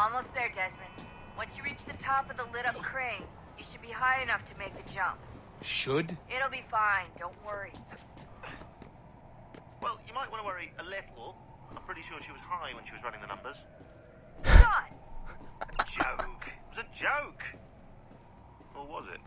Almost there, Desmond. Once you reach the top of the lit-up crane, you should be high enough to make the jump. Should? It'll be fine, don't worry. Well, you might want to worry a little. I'm pretty sure she was high when she was running the numbers. John! Joke! It was a joke! Or was it?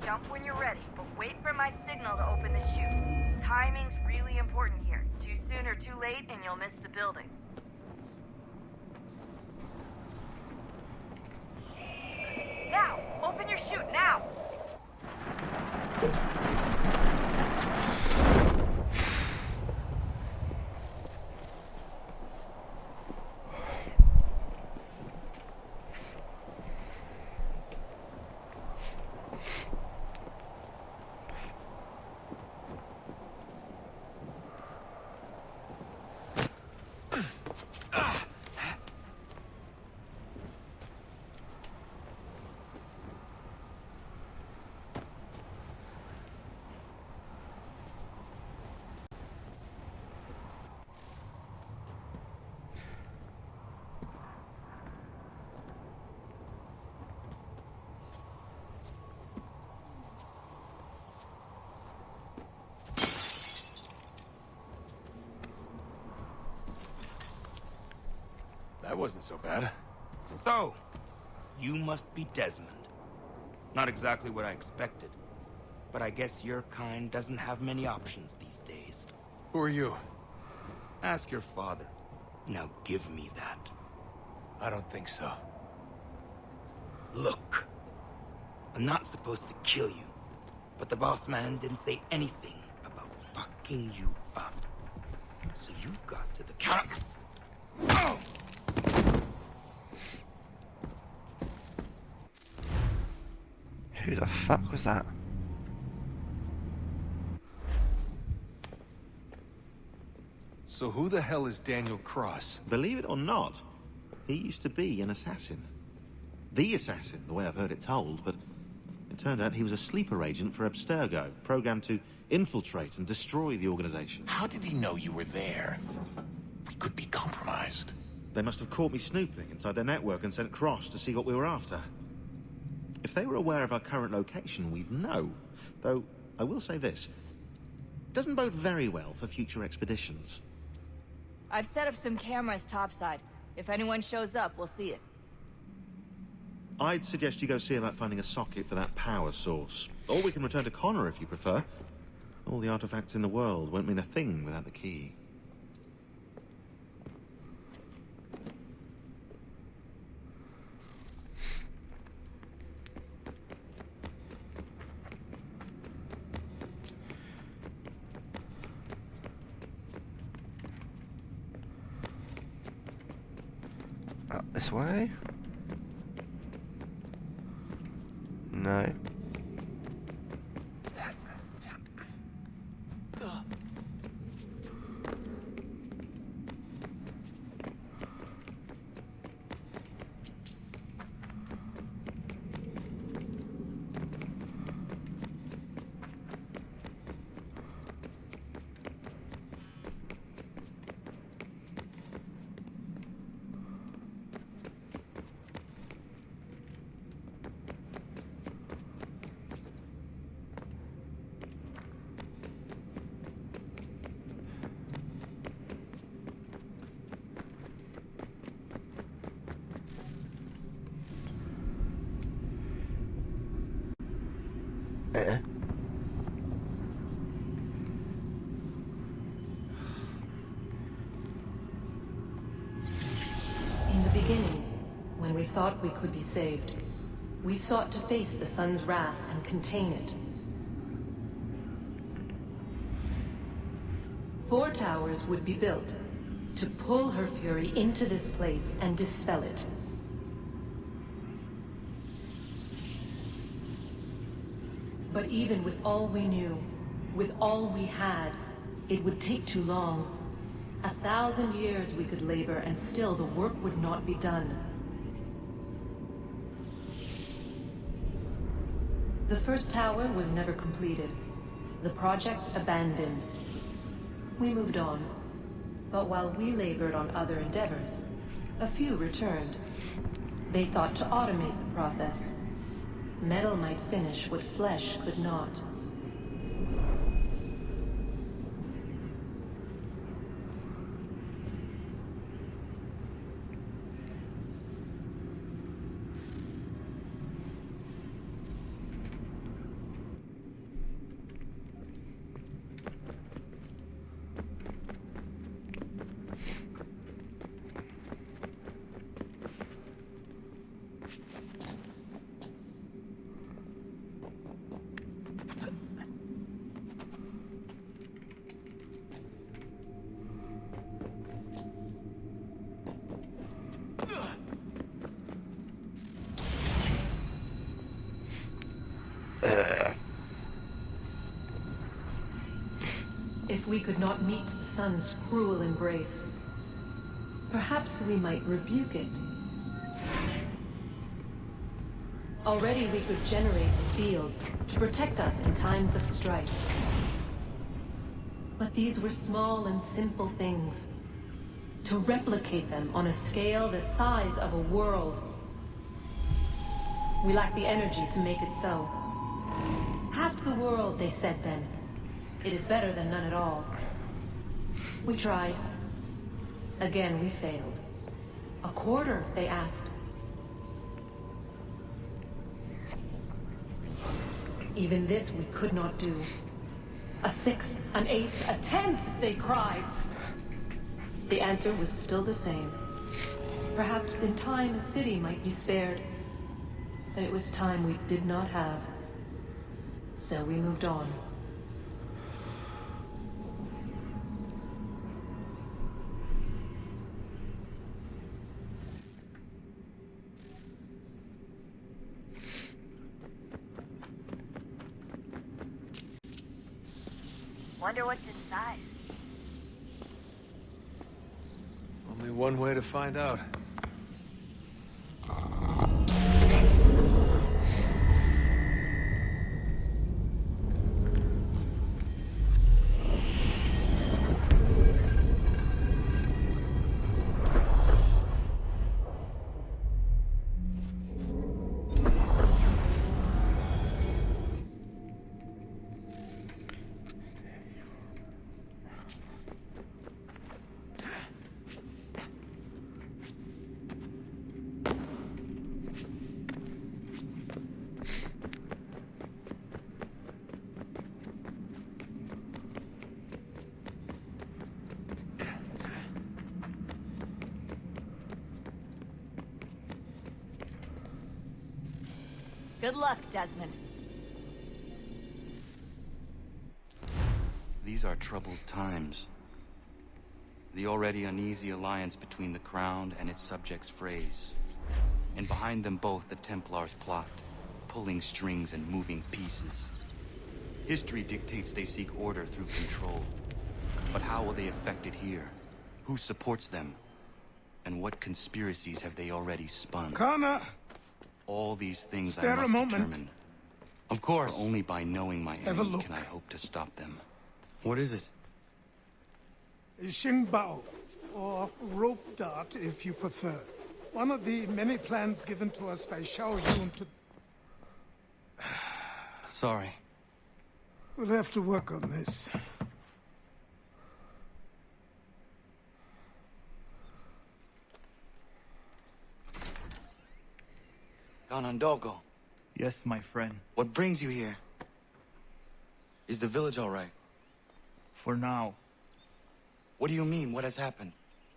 Jump when you're ready, but wait for my signal to open the chute. Timing's really important here. Too soon or too late, and you'll miss the building. Now! Open your chute, now! That wasn't so bad. So, you must be Desmond. Not exactly what I expected, but I guess your kind doesn't have many options these days. Who are you? Ask your father. Now give me that. I don't think so. Look, I'm not supposed to kill you, but the boss man didn't say anything about fucking you up. So you got to the counter. Oh! Who the fuck was that? So who the hell is Daniel Cross? Believe it or not, he used to be an assassin. The assassin, the way I've heard it told, but it turned out he was a sleeper agent for Abstergo, programmed to infiltrate and destroy the organization. How did he know you were there? We could be compromised. They must have caught me snooping inside their network and sent Cross to see what we were after. If they were aware of our current location, we'd know. Though, I will say this. Doesn't bode very well for future expeditions. I've set up some cameras topside. If anyone shows up, we'll see it. I'd suggest you go see about finding a socket for that power source. Or we can return to Connor if you prefer. All the artifacts in the world won't mean a thing without the key. Up this way? No. In the beginning, when we thought we could be saved, we sought to face the sun's wrath and contain it. 4 towers would be built to pull her fury into this place and dispel it. But even with all we knew, with all we had, it would take too long. 1,000 years we could labor, and still the work would not be done. The first tower was never completed. The project abandoned. We moved on. But while we labored on other endeavors, a few returned. They thought to automate the process. Metal might finish what flesh could not. If we could not meet the sun's cruel embrace, perhaps we might rebuke it. Already we could generate the fields to protect us in times of strife. But these were small and simple things. To replicate them on a scale the size of a world, we lack the energy to make it so. Half the world, they said then. It is better than none at all. We tried. Again, we failed. A quarter, they asked. Even this we could not do. A sixth, an eighth, a tenth, they cried. The answer was still the same. Perhaps in time a city might be spared. But it was time we did not have. So we moved on. Wonder what's inside. Only one way to find out. Good luck, Desmond. These are troubled times. The already uneasy alliance between the Crown and its subjects frays. And behind them both the Templars plot, pulling strings and moving pieces. History dictates they seek order through control. But how will they affect it here? Who supports them? And what conspiracies have they already spun? Connor! All these things I Spare a must moment. determine. Of course. For only by knowing my Have a enemy look. can I hope to stop them. What is it? Xingbao, or rope dart if you prefer. One of the many plans given to us by Xiao Yun to... Sorry. We'll have to work on this. Ganondogo, Yes, my friend. what brings you here? Is the village all right? For now. What do you mean? What has happened?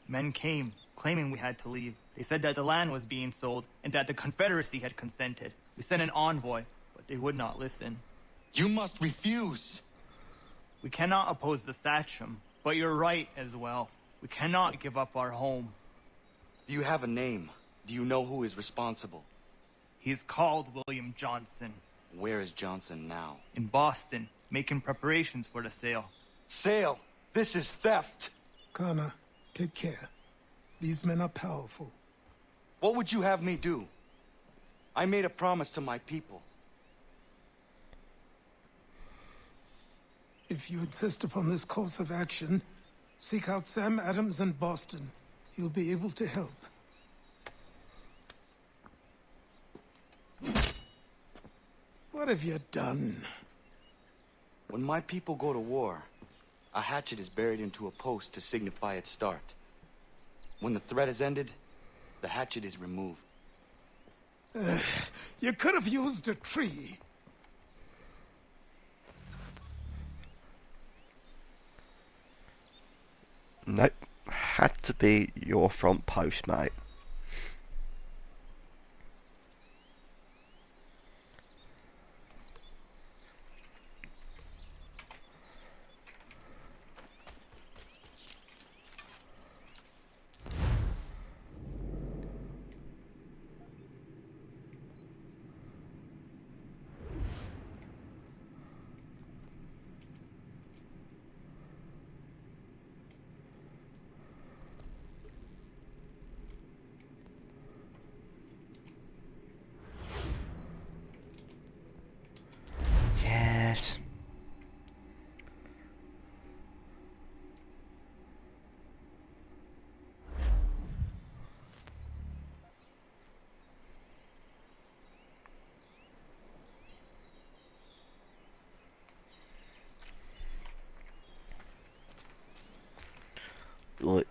Men came, claiming we had to leave. They said that the land was being sold, and that the Confederacy had consented. We sent an envoy, but they would not listen. You must refuse! We cannot oppose the Sachem, but you're right as well. We cannot give up our home. Do you have a name? Do you know who is responsible? He is called William Johnson. Where is Johnson now? In Boston, making preparations for the sale. Sale! This is theft! Connor, take care. These men are powerful. What would you have me do? I made a promise to my people. If you insist upon this course of action, seek out Sam Adams in Boston. He'll be able to help. What have you done? When my people go to war, a hatchet is buried into a post to signify its start. When the threat is ended, the hatchet is removed. You could have used a tree. Nope. Had to be your front post, mate. Yes. Right.